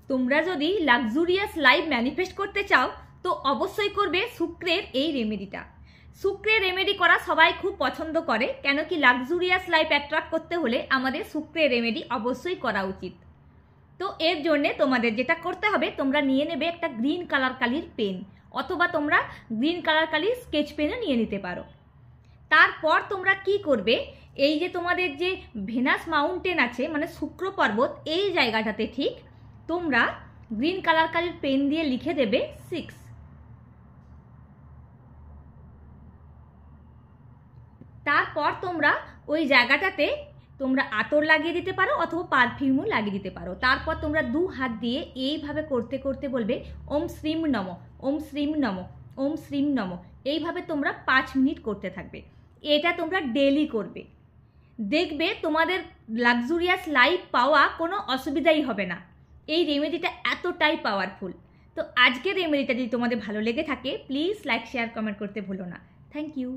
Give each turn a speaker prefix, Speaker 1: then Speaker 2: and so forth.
Speaker 1: তোমরা যদি luxurious life manifest করতে চাও তো অবশ্যই করবে শুক্রের এই রেমেডিটা। শুক্রের রেমেডি করা সবাই খুব পছন্দ করে, কেন কি লাক্সুরিয়াস লাইফ অ্যাট্রাক্ট করতে হলে আমাদের শুক্রের রেমেডি অবশ্যই করা উচিত। তো এর জন্যে তোমাদের যেটা করতে হবে, তোমরা নিয়ে নেবে একটা গ্রিন কালার কালির পেন, অথবা তোমরা গ্রিন কালার কালির স্কেচ পেনও নিয়ে নিতে পারো। তারপর তোমরা কি করবে, এই যে তোমাদের যে ভেনাস মাউন্টেন আছে মানে শুক্র পর্বত, এই জায়গাটাতে ঠিক তোমরা গ্রিন কালার কালির পেন দিয়ে লিখে দেবে 6। তারপর তোমরা ওই জায়গাটাতে তোমরা আতর লাগিয়ে দিতে পারো অথবা পারফিউমও লাগিয়ে দিতে পারো। তারপর তোমরা 2 হাত দিয়ে এইভাবে করতে করতে বলবে ওম শ্রীম নম, ওম শ্রীম নম, ওম শ্রীম নম। এইভাবে তোমরা 5 মিনিট করতে থাকবে। এটা তোমরা ডেলি করবে, দেখবে তোমাদের লাক্সুরিয়াস লাইফ পাওয়া কোনো অসুবিধাই হবে না। এই রেমেডিটা এতটাই পাওয়ারফুল। তো আজকের রেমেডিটা যদি তোমাদের ভালো লেগে থাকে প্লিজ লাইক শেয়ার কমেন্ট করতে ভুলো না। Thank you.